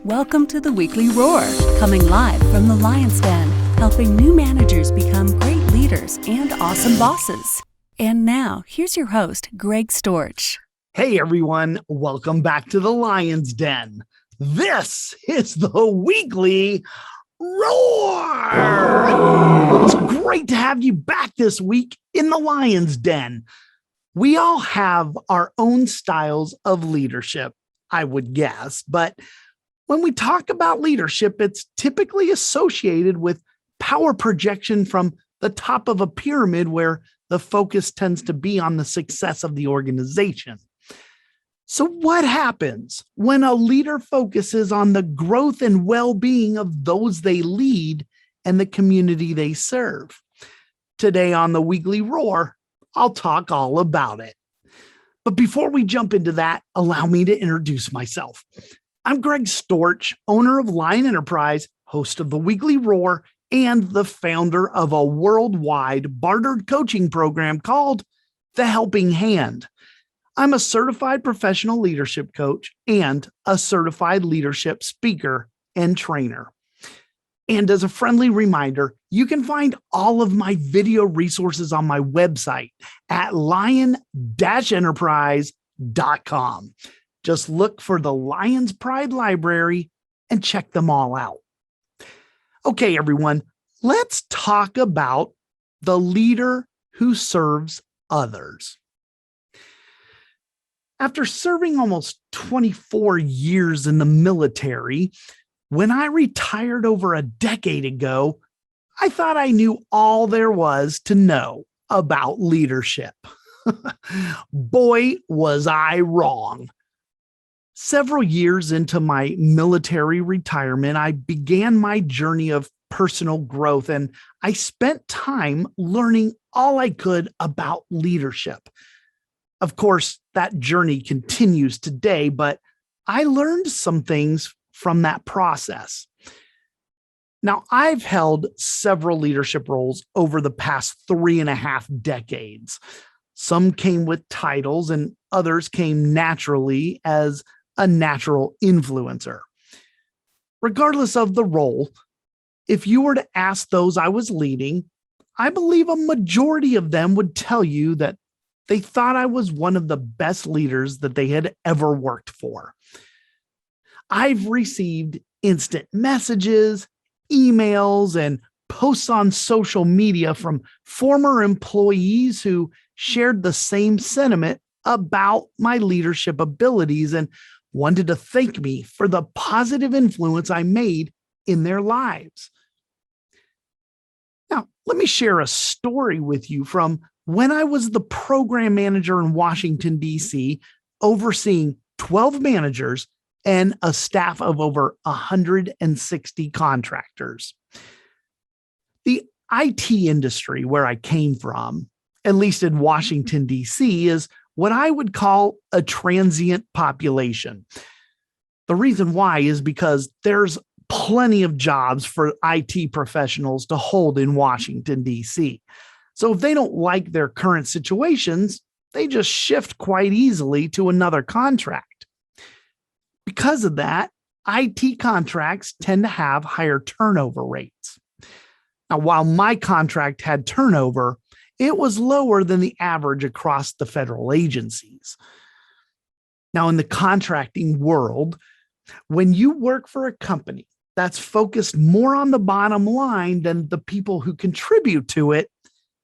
Welcome to the Weekly Roar, coming live from the Lion's Den, helping new managers become great leaders and awesome bosses. And now, here's your host, Greg Storch. Hey everyone, welcome back to the Lion's Den. This is the Weekly Roar. It's great to have you back this week in the Lion's Den. We all have our own styles of leadership, I would guess, but when we talk about leadership, it's typically associated with power projection from the top of a pyramid where the focus tends to be on the success of the organization. So what happens when a leader focuses on the growth and well-being of those they lead and the community they serve? Today on the Weekly Roar, I'll talk all about it. But before we jump into that, allow me to introduce myself. I'm Greg Storch, owner of Lion Enterprise, host of the Weekly Roar, and the founder of a worldwide bartered coaching program called The Helping Hand. I'm a certified professional leadership coach and a certified leadership speaker and trainer. And as a friendly reminder, you can find all of my video resources on my website at lion-enterprise.com. Just look for the Lion's Pride Library and check them all out. Okay, everyone, let's talk about the leader who serves others. After serving almost 24 years in the military, when I retired over a decade ago, I thought I knew all there was to know about leadership. Boy, was I wrong. Several years into my military retirement, I began my journey of personal growth, and I spent time learning all I could about leadership. Of course, that journey continues today, but I learned some things from that process. Now, I've held several leadership roles over the past 3.5 decades. Some came with titles and others came naturally as a natural influencer. Regardless of the role, if you were to ask those I was leading, I believe a majority of them would tell you that they thought I was one of the best leaders that they had ever worked for. I've received instant messages, emails, and posts on social media from former employees who shared the same sentiment about my leadership abilities and wanted to thank me for the positive influence I made in their lives. Now, let me share a story with you from when I was the program manager in Washington, D.C., overseeing 12 managers and a staff of over 160 contractors. The IT industry where I came from, at least in Washington, D.C., is what I would call a transient population. The reason why is because there's plenty of jobs for IT professionals to hold in Washington, D.C. So if they don't like their current situations, they just shift quite easily to another contract. Because of that, IT contracts tend to have higher turnover rates. Now, while my contract had turnover, it was lower than the average across the federal agencies. Now, in the contracting world, when you work for a company that's focused more on the bottom line than the people who contribute to it,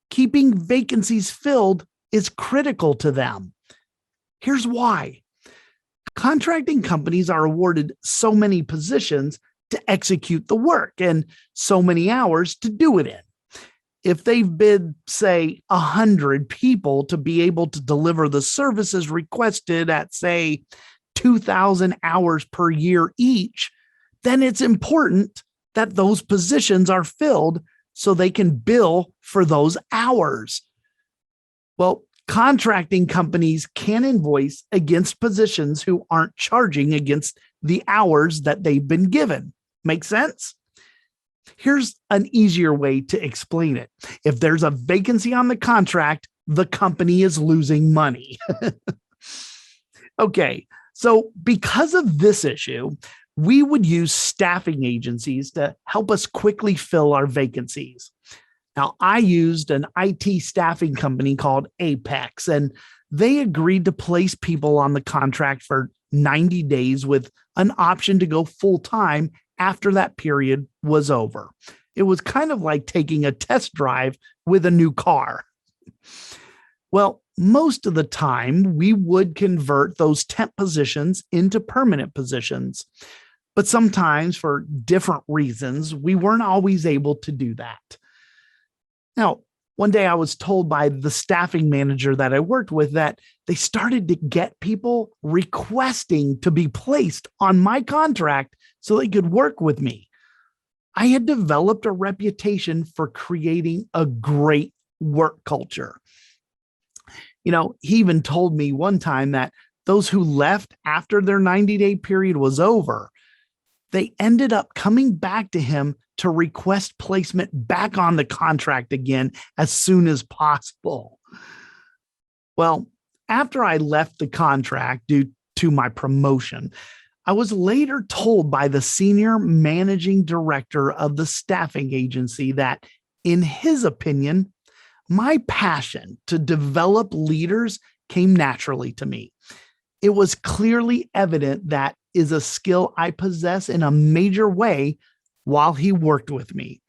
keeping vacancies filled is critical to them. Here's why. Contracting companies are awarded so many positions to execute the work and so many hours to do it in. If they've bid, say, 100 people to be able to deliver the services requested at, say, 2,000 hours per year each, then it's important that those positions are filled so they can bill for those hours. Well, contracting companies can invoice against positions who aren't charging against the hours that they've been given. Make sense? Here's an easier way to explain it. If there's a vacancy on the contract, the company is losing money. Okay, so because of this issue, we would use staffing agencies to help us quickly fill our vacancies. Now, I used an IT staffing company called Apex, and they agreed to place people on the contract for 90 days with an option to go full time after that period was over. It was kind of like taking a test drive with a new car. Well, most of the time, we would convert those temp positions into permanent positions. But sometimes, for different reasons, we weren't always able to do that. Now, one day I was told by the staffing manager that I worked with that they started to get people requesting to be placed on my contract so they could work with me. I had developed a reputation for creating a great work culture. He even told me one time that those who left after their 90-day period was over, they ended up coming back to him to request placement back on the contract again as soon as possible. Well, after I left the contract due to my promotion, I was later told by the senior managing director of the staffing agency that, in his opinion, my passion to develop leaders came naturally to me. It was clearly evident that is a skill I possess in a major way while he worked with me.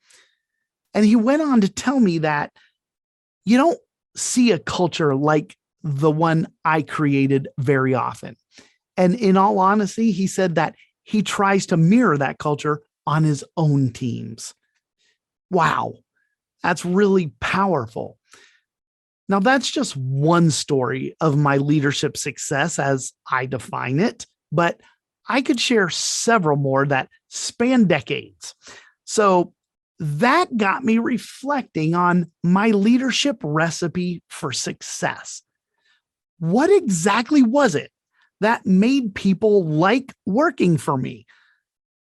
And he went on to tell me that you don't see a culture like the one I created very often. And in all honesty, he said that he tries to mirror that culture on his own teams. Wow, that's really powerful. Now, that's just one story of my leadership success as I define it, but I could share several more that span decades. So that got me reflecting on my leadership recipe for success. What exactly was it that made people like working for me?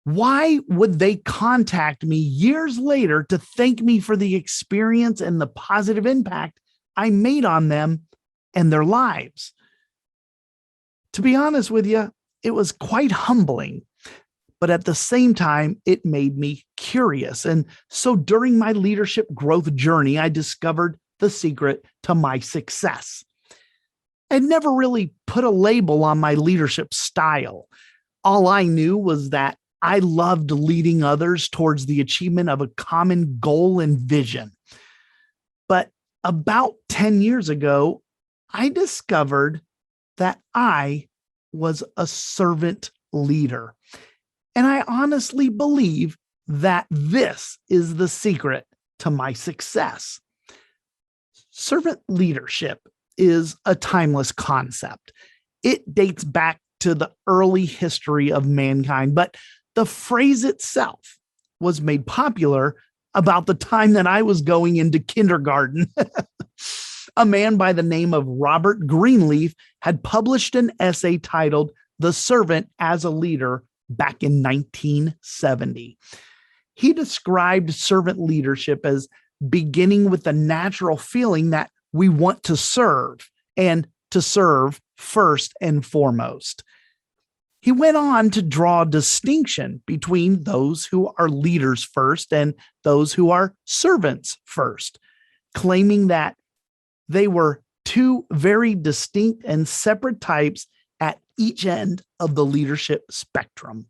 Why would they contact me years later to thank me for the experience and the positive impact I made on them and their lives? To be honest with you, it was quite humbling, but at the same time, it made me curious. And so during my leadership growth journey, I discovered the secret to my success. I'd never really put a label on my leadership style. All I knew was that I loved leading others towards the achievement of a common goal and vision. But about 10 years ago, I discovered that I was a servant leader. And I honestly believe that this is the secret to my success. Servant leadership is a timeless concept. It dates back to the early history of mankind, but the phrase itself was made popular about the time that I was going into kindergarten. A man by the name of Robert Greenleaf had published an essay titled "The Servant as a Leader" back in 1970. He described servant leadership as beginning with the natural feeling that we want to serve, and to serve first and foremost. He went on to draw a distinction between those who are leaders first and those who are servants first, claiming that they were two very distinct and separate types at each end of the leadership spectrum.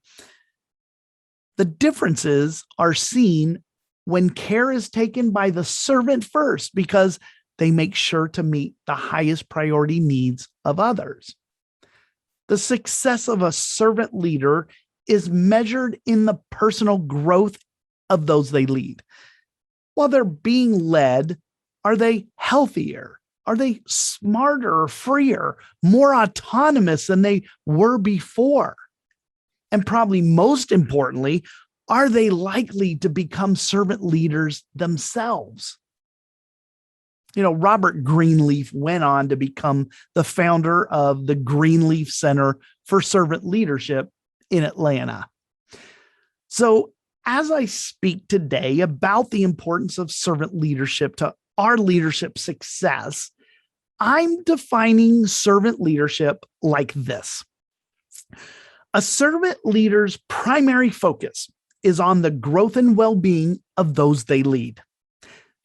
The differences are seen when care is taken by the servant first because they make sure to meet the highest priority needs of others. The success of a servant leader is measured in the personal growth of those they lead. While they're being led, are they healthier? Are they smarter, freer, more autonomous than they were before? And probably most importantly, are they likely to become servant leaders themselves? Robert Greenleaf went on to become the founder of the Greenleaf Center for Servant Leadership in Atlanta. So, as I speak today about the importance of servant leadership to our leadership success, I'm defining servant leadership like this. A servant leader's primary focus is on the growth and well-being of those they lead.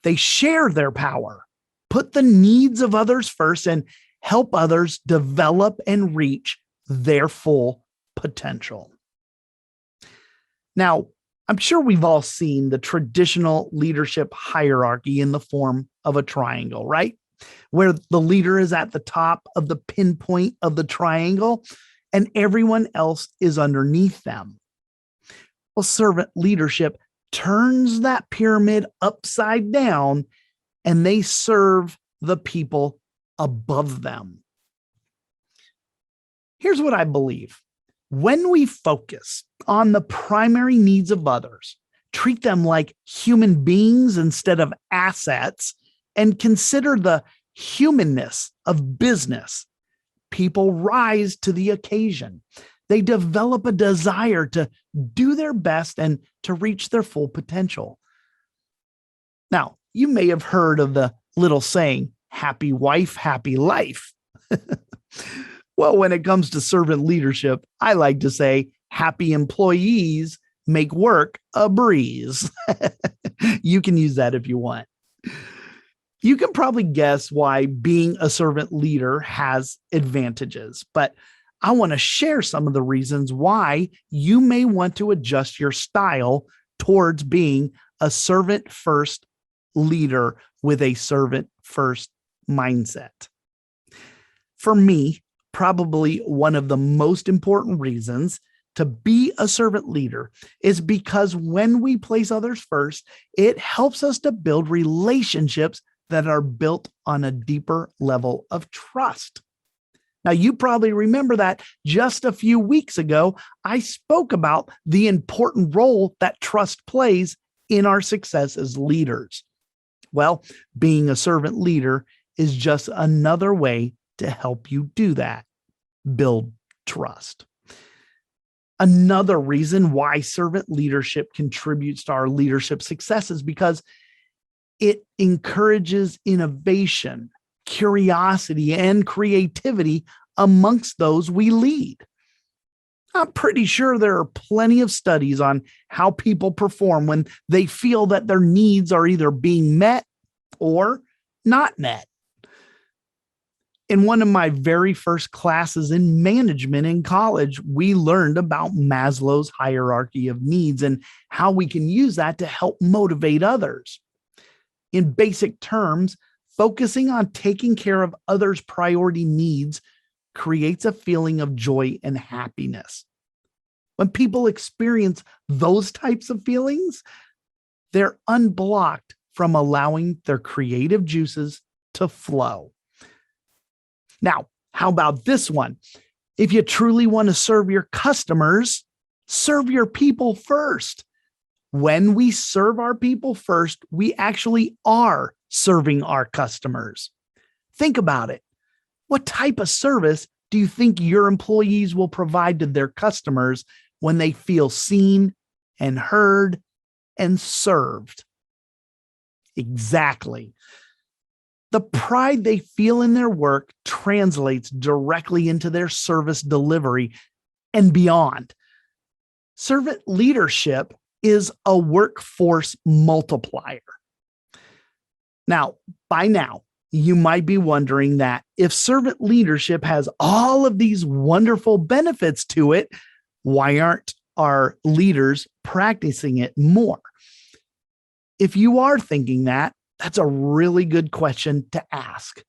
They share their power, put the needs of others first, and help others develop and reach their full potential. Now, I'm sure we've all seen the traditional leadership hierarchy in the form of a triangle, right? Where the leader is at the top of the pinpoint of the triangle and everyone else is underneath them. Well, servant leadership turns that pyramid upside down and they serve the people above them. Here's what I believe. When we focus on the primary needs of others, treat them like human beings instead of assets, and consider the humanness of business, people rise to the occasion. They develop a desire to do their best and to reach their full potential. Now, you may have heard of the little saying, happy wife, happy life. Well, when it comes to servant leadership, I like to say happy employees make work a breeze. You can use that if you want. You can probably guess why being a servant leader has advantages, but I want to share some of the reasons why you may want to adjust your style towards being a servant first leader with a servant first mindset. For me, probably one of the most important reasons to be a servant leader is because when we place others first, it helps us to build relationships that are built on a deeper level of trust. Now, you probably remember that just a few weeks ago, I spoke about the important role that trust plays in our success as leaders. Well, being a servant leader is just another way to help you do that, build trust. Another reason why servant leadership contributes to our leadership success is because it encourages innovation, curiosity, and creativity amongst those we lead. I'm pretty sure there are plenty of studies on how people perform when they feel that their needs are either being met or not met. In one of my very first classes in management in college, we learned about Maslow's hierarchy of needs and how we can use that to help motivate others. In basic terms, focusing on taking care of others' priority needs creates a feeling of joy and happiness. When people experience those types of feelings, they're unblocked from allowing their creative juices to flow. Now, how about this one? If you truly want to serve your customers, serve your people first. When we serve our people first, we actually are serving our customers. Think about it. What type of service do you think your employees will provide to their customers when they feel seen and heard and served? Exactly. The pride they feel in their work translates directly into their service delivery and beyond. Servant leadership is a workforce multiplier. Now, by now, you might be wondering that if servant leadership has all of these wonderful benefits to it, why aren't our leaders practicing it more? If you are thinking that, that's a really good question to ask.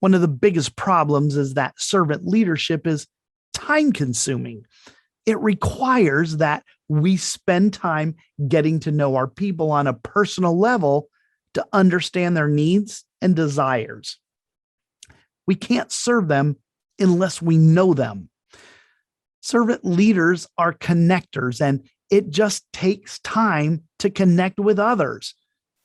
One of the biggest problems is that servant leadership is time consuming. It requires that we spend time getting to know our people on a personal level to understand their needs and desires. We can't serve them unless we know them. Servant leaders are connectors, and it just takes time to connect with others.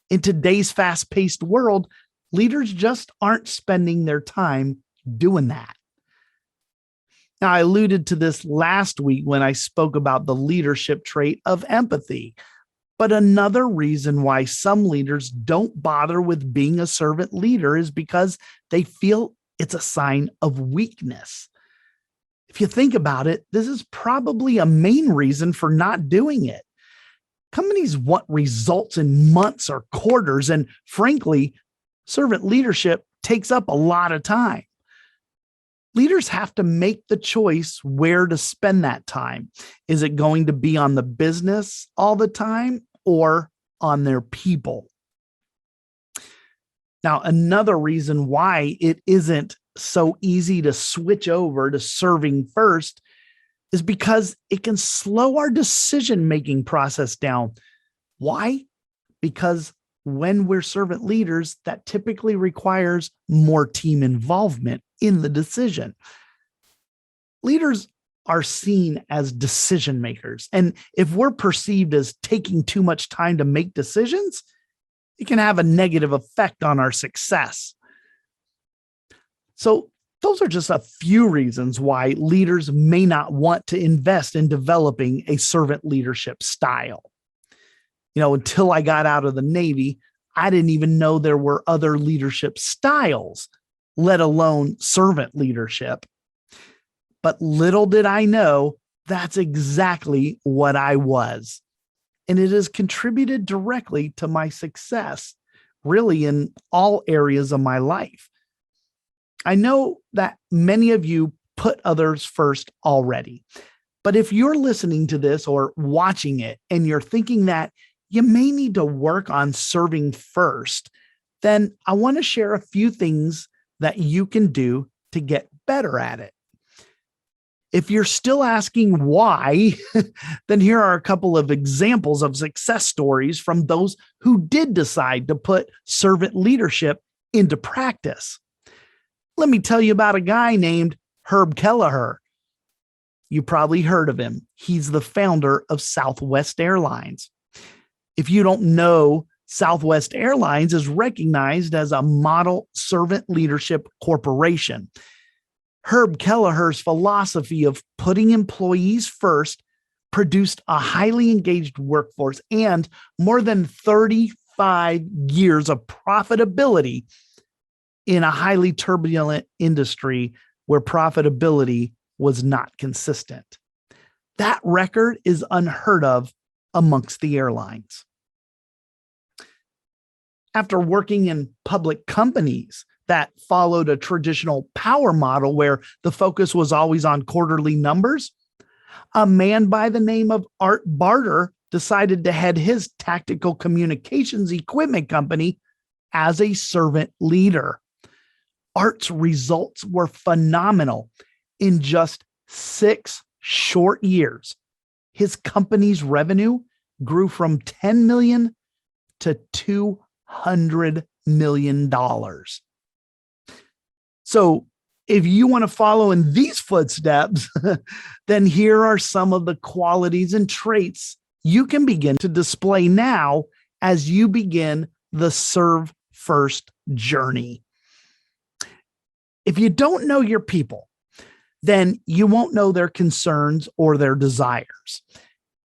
In today's fast-paced world, leaders just aren't spending their time doing that. Now, I alluded to this last week when I spoke about the leadership trait of empathy. But another reason why some leaders don't bother with being a servant leader is because they feel it's a sign of weakness. If If you think about it, this is probably a main reason for not doing it. Companies want results in months or quarters, and frankly, servant leadership takes up a lot of time. Leaders have to make the choice where to spend that time. Is it going to be on the business all the time or on their people? Now, another reason why it isn't so easy to switch over to serving first is because it can slow our decision-making process down. Why? Because when we're servant leaders, that typically requires more team involvement in the decision. Leaders are seen as decision makers. And if we're perceived as taking too much time to make decisions, it can have a negative effect on our success. So those are just a few reasons why leaders may not want to invest in developing a servant leadership style. Until I got out of the Navy, I didn't even know there were other leadership styles, let alone servant leadership. But little did I know that's exactly what I was. And it has contributed directly to my success, really in all areas of my life. I know that many of you put others first already, but if you're listening to this or watching it and you're thinking that you may need to work on serving first, then I want to share a few things that you can do to get better at it. If you're still asking why, then here are a couple of examples of success stories from those who did decide to put servant leadership into practice. Let me tell you about a guy named Herb Kelleher. You probably heard of him. He's the founder of Southwest Airlines. If you don't know, Southwest Airlines is recognized as a model servant leadership corporation. Herb Kelleher's philosophy of putting employees first produced a highly engaged workforce and more than 35 years of profitability in a highly turbulent industry where profitability was not consistent. That record is unheard of amongst the airlines. After working in public companies that followed a traditional power model where the focus was always on quarterly numbers, a man by the name of Art Barter decided to head his tactical communications equipment company as a servant leader. Art's results were phenomenal. In just 6 short years, his company's revenue grew from $10 million to $200 million. So if you want to follow in these footsteps, then here are some of the qualities and traits you can begin to display now as you begin the serve first journey. If you don't know your people, then you won't know their concerns or their desires.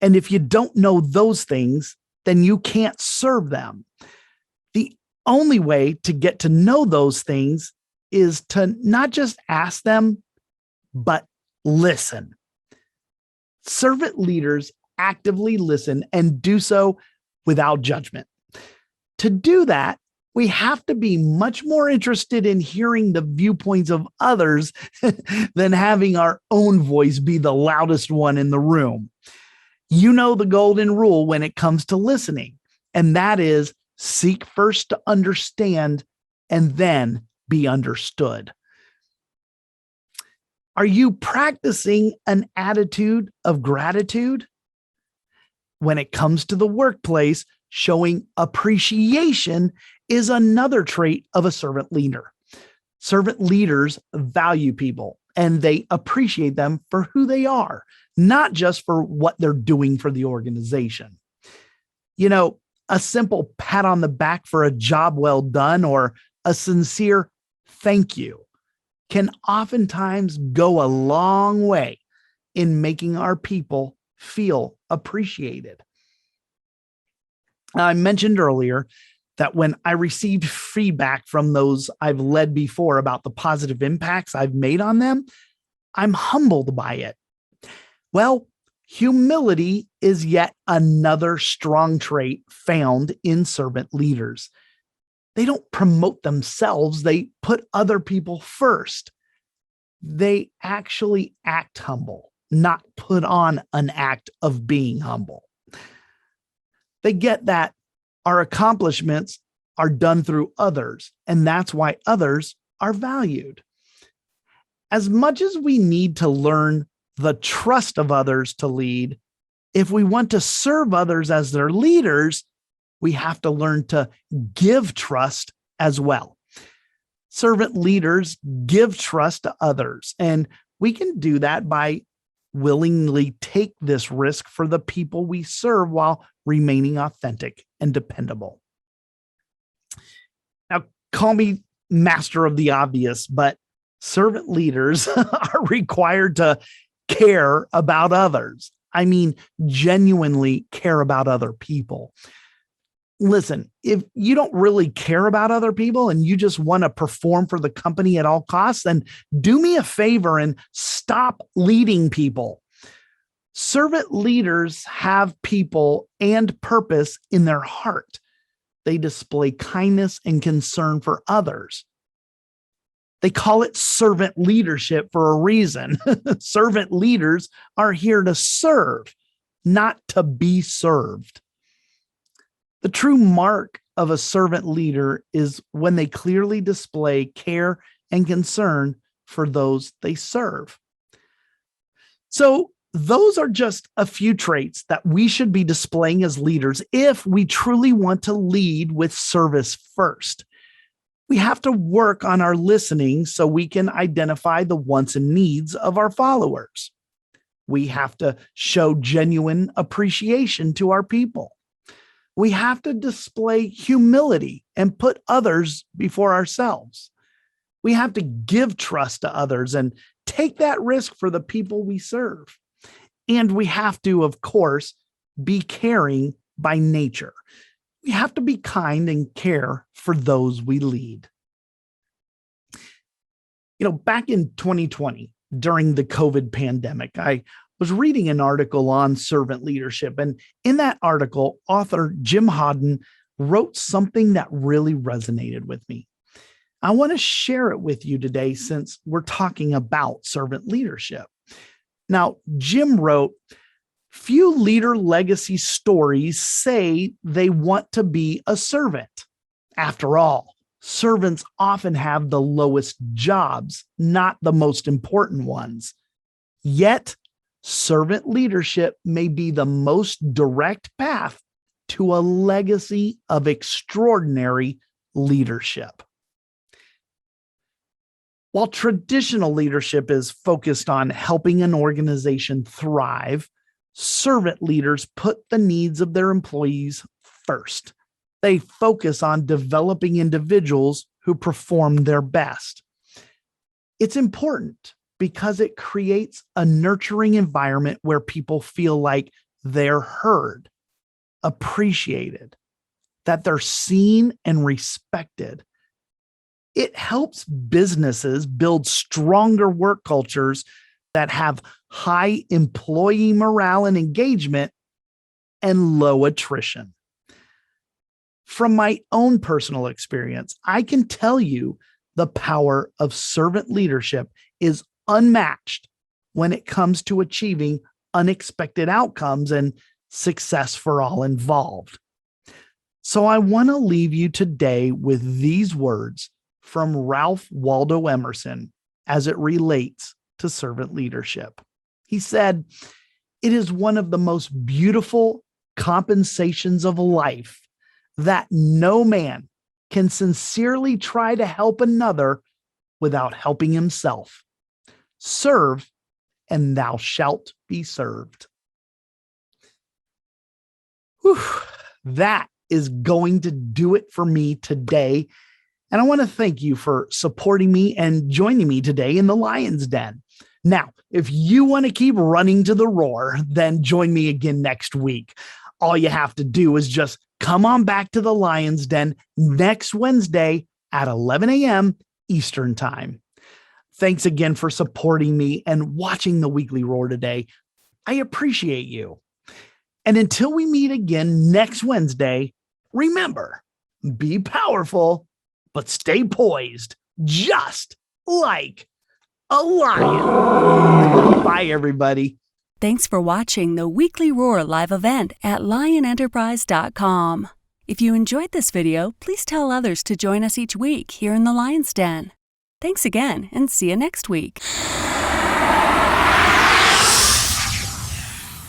And if you don't know those things, then you can't serve them. The only way to get to know those things is to not just ask them, but listen. Servant leaders actively listen and do so without judgment. To do that, we have to be much more interested in hearing the viewpoints of others than having our own voice be the loudest one in the room. You know the golden rule when it comes to listening, and that is seek first to understand and then be understood. Are you practicing an attitude of gratitude? When it comes to the workplace, showing appreciation is another trait of a servant leader. Servant leaders value people and they appreciate them for who they are, not just for what they're doing for the organization. A simple pat on the back for a job well done or a sincere thank you can oftentimes go a long way in making our people feel appreciated. I mentioned earlier that when I received feedback from those I've led before about the positive impacts I've made on them, I'm humbled by it. Well, humility is yet another strong trait found in servant leaders. They don't promote themselves, they put other people first. They actually act humble, not put on an act of being humble. They get that our accomplishments are done through others, and that's why others are valued. As much as we need to learn the trust of others to lead, if we want to serve others as their leaders, we have to learn to give trust as well. Servant leaders give trust to others, and we can do that by willingly take this risk for the people we serve while remaining authentic and dependable. Now, call me master of the obvious, but servant leaders are required to care about others. I mean, genuinely care about other people. Listen, if you don't really care about other people and you just want to perform for the company at all costs, then do me a favor and stop leading people. Servant leaders have people and purpose in their heart. They display kindness and concern for others. They call it servant leadership for a reason. Servant leaders are here to serve, not to be served. The true mark of a servant leader is when they clearly display care and concern for those they serve. So those are just a few traits that we should be displaying as leaders if we truly want to lead with service first. We have to work on our listening so we can identify the wants and needs of our followers. We have to show genuine appreciation to our people. We have to display humility and put others before ourselves. We have to give trust to others and take that risk for the people we serve. And we have to, of course, be caring by nature. We have to be kind and care for those we lead. Back in 2020, during the COVID pandemic, I was reading an article on servant leadership. And in that article, author Jim Hodden wrote something that really resonated with me. I want to share it with you today since we're talking about servant leadership. Now, Jim wrote, "Few leader legacy stories say they want to be a servant. After all, servants often have the lowest jobs, not the most important ones. Yet, servant leadership may be the most direct path to a legacy of extraordinary leadership." While traditional leadership is focused on helping an organization thrive, servant leaders put the needs of their employees first. They focus on developing individuals who perform their best. It's important because it creates a nurturing environment where people feel like they're heard, appreciated, that they're seen and respected. It helps businesses build stronger work cultures that have high employee morale and engagement and low attrition. From my own personal experience, I can tell you the power of servant leadership is unmatched when it comes to achieving unexpected outcomes and success for all involved. So I want to leave you today with these words from Ralph Waldo Emerson as it relates to servant leadership. He said, "It is one of the most beautiful compensations of life that no man can sincerely try to help another without helping himself. Serve, and thou shalt be served." Whew, that is going to do it for me today. And I want to thank you for supporting me and joining me today in the Lion's Den. Now, if you want to keep running to the roar, then join me again next week. All you have to do is just come on back to the Lion's Den next Wednesday at 11 a.m. Eastern Time. Thanks again for supporting me and watching the Weekly Roar today. I appreciate you. And until we meet again next Wednesday, remember, be powerful, but stay poised, just like a lion. Bye, everybody. Thanks for watching the Weekly Roar live event at lionenterprise.com. If you enjoyed this video, please tell others to join us each week here in the Lion's Den. Thanks again, and see you next week.